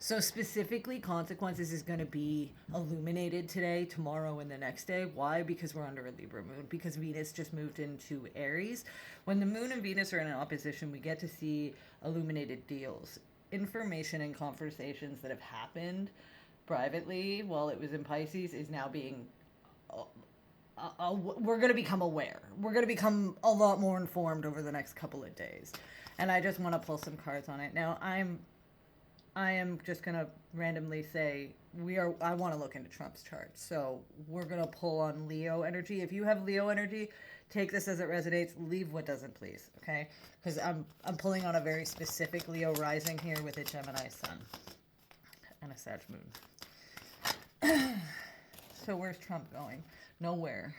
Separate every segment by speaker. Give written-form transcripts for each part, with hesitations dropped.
Speaker 1: So specifically, consequences is going to be illuminated today, tomorrow, and the next day. Why? Because we're under a Libra moon. Because Venus just moved into Aries. When the moon and Venus are in an opposition, we get to see illuminated deals, information and conversations that have happened privately while it was in Pisces is now being. We're going to become aware. We're going to become a lot more informed over the next couple of days, and I just want to pull some cards on it. Now, I am just gonna randomly say I want to look into Trump's chart, so we're gonna pull on Leo energy. If you have Leo energy, take this as it resonates. Leave what doesn't, please. Okay, because I'm pulling on a very specific Leo rising here with a Gemini sun and a Sag moon. So where's Trump going? Nowhere.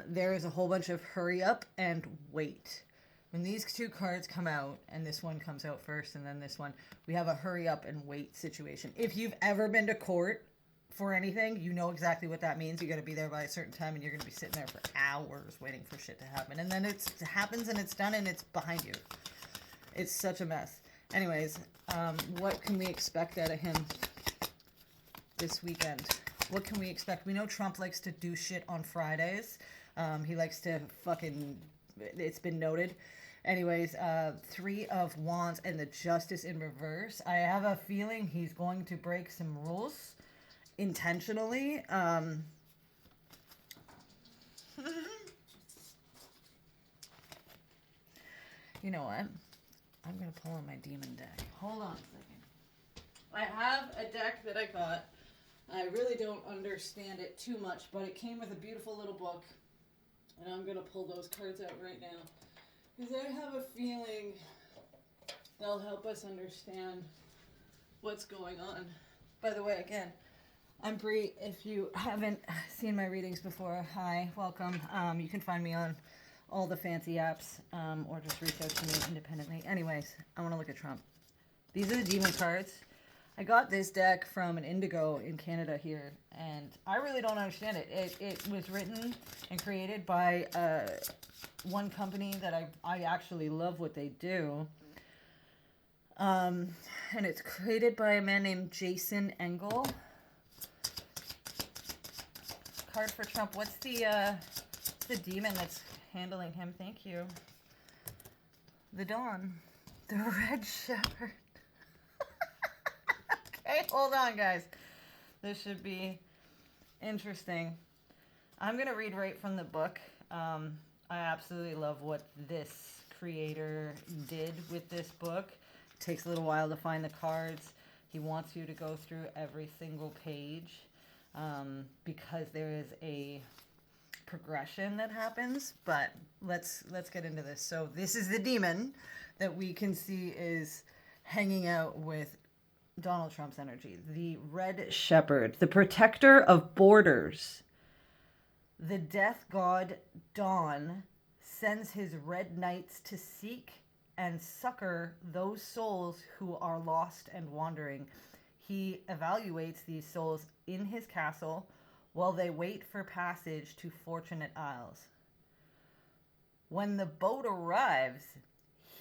Speaker 1: There is a whole bunch of hurry up and wait. When these two cards come out, and this one comes out first and then this one, we have a hurry up and wait situation. If you've ever been to court for anything, you know exactly what that means. You got to be there by a certain time, and you're going to be sitting there for hours waiting for shit to happen. And then it happens, and it's done, and it's behind you. It's such a mess. Anyways, what can we expect out of him this weekend? What can we expect? We know Trump likes to do shit on Fridays. He likes to fucking... It's been noted. Anyways, Three of Wands and the Justice in reverse. I have a feeling he's going to break some rules intentionally. You know what? I'm going to pull on my demon deck. Hold on a second. I have a deck that I got. I really don't understand it too much, but it came with a beautiful little book. And I'm going to pull those cards out right now. Because I have a feeling they'll help us understand what's going on. By the way, again, I'm Bree. If you haven't seen my readings before, hi, welcome. You can find me on all the fancy apps, or just reach out to me independently. Anyways, I want to look at Trump. These are the demon cards. I got this deck from an Indigo in Canada here, and I really don't understand it. It was written and created by one company that I actually love what they do. And it's created by a man named Jason Engel. Card for Trump. What's the demon that's handling him? Thank you. The Dawn. The Red Shepherd. Okay, hold on, guys. This should be interesting. I'm going to read right from the book. I absolutely love what this creator did with this book. It takes a little while to find the cards. He wants you to go through every single page because there is a progression that happens. But let's get into this. So this is the demon that we can see is hanging out with Donald Trump's energy. The Red Shepherd, the protector of borders. The death god Dawn sends his red knights to seek and succor those souls who are lost and wandering. He evaluates these souls in his castle while they wait for passage to Fortunate Isles. When the boat arrives,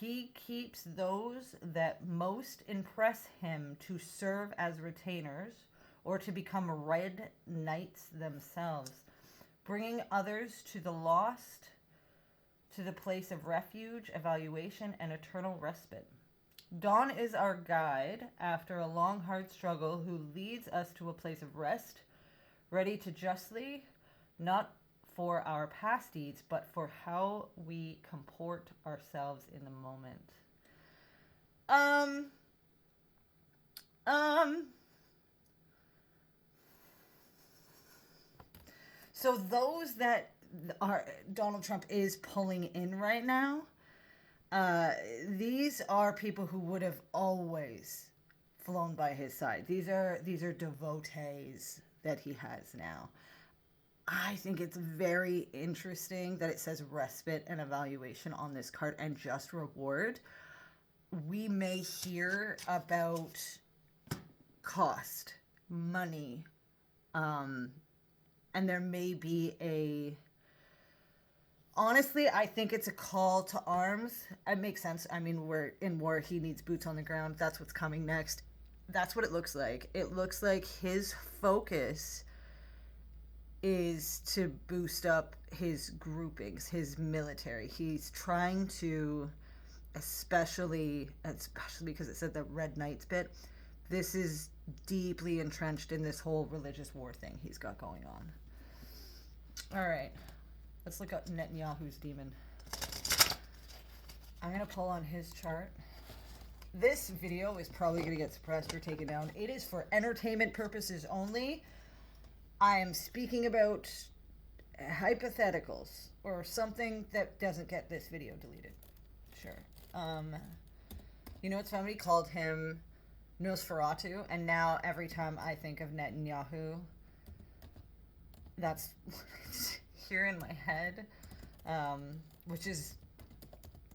Speaker 1: he keeps those that most impress him to serve as retainers or to become red knights themselves, bringing others to the lost, to the place of refuge, evaluation, and eternal respite. Dawn is our guide after a long, hard struggle who leads us to a place of rest, ready to justly, not for our past deeds, but for how we comport ourselves in the moment. So those that are Donald Trump is pulling in right now, these are people who would have always flown by his side. These are devotees that he has now. I think it's very interesting that it says respite and evaluation on this card and just reward. We may hear about cost, money, and there may be honestly, I think it's a call to arms. It makes sense. I mean, we're in war. He needs boots on the ground. That's what's coming next. That's what it looks like. It looks like his focus is to boost up his groupings, his military. He's trying to, especially because it said the Red Knights bit, this is deeply entrenched in this whole religious war thing he's got going on. All right, let's look up Netanyahu's demon. I'm going to pull on his chart. This video is probably going to get suppressed or taken down. It is for entertainment purposes only. I am speaking about hypotheticals or something that doesn't get this video deleted. Sure. You know what? Somebody called him Nosferatu, and now every time I think of Netanyahu, that's here in my head, which is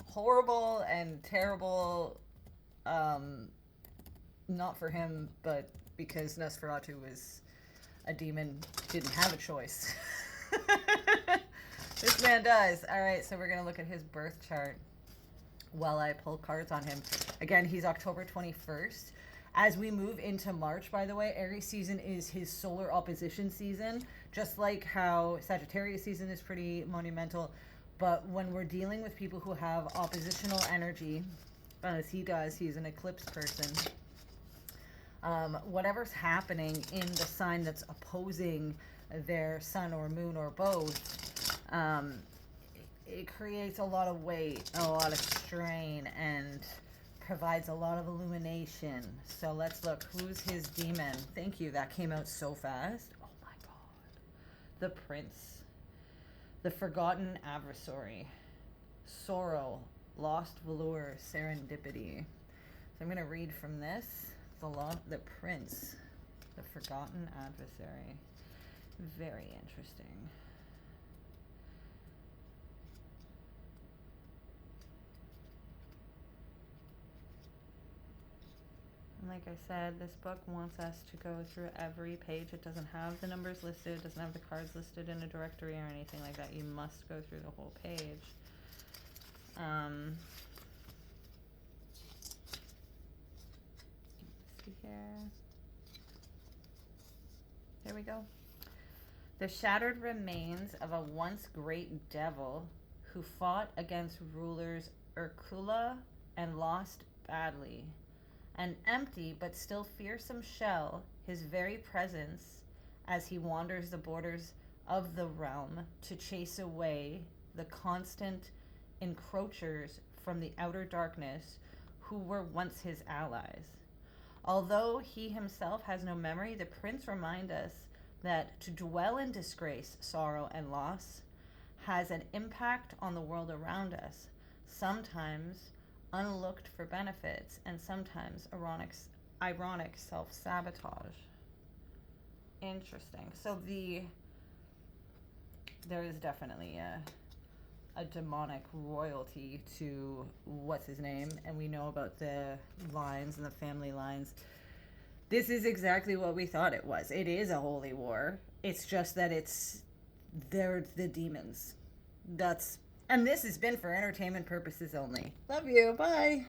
Speaker 1: horrible and terrible. Not for him, but because Nosferatu was a demon, didn't have a choice. This man does. All right, so we're going to look at his birth chart while I pull cards on him. Again, he's October 21st. As we move into March, by the way, Aries season is his solar opposition season, just like how Sagittarius season is pretty monumental. But when we're dealing with people who have oppositional energy, as he does, he's an eclipse person. Whatever's happening in the sign that's opposing their sun or moon or both, it creates a lot of weight, a lot of strain, and provides a lot of illumination. So let's look. Who's his demon? Thank you. That came out so fast. Oh my God. The Prince. The Forgotten Adversary. Sorrow. Lost Velour. Serendipity. So I'm going to read from this. The Prince. The Forgotten Adversary. Very interesting. And like I said, this book wants us to go through every page. It doesn't have the numbers listed, it doesn't have the cards listed in a directory or anything like that. You must go through the whole page. Let's see here. There we go. The shattered remains of a once great devil who fought against rulers Urkula and lost badly. An empty but still fearsome shell, his very presence as he wanders the borders of the realm to chase away the constant encroachers from the outer darkness who were once his allies. Although he himself has no memory, the prince reminds us that to dwell in disgrace, sorrow, and loss has an impact on the world around us, sometimes unlooked for benefits, and sometimes ironic self-sabotage. Interesting. So there is definitely a demonic royalty to what's his name, and we know about the lines and the family lines. This is exactly what we thought it was. It is a holy war. It's just that they're the demons. And this has been for entertainment purposes only. Love you. Bye.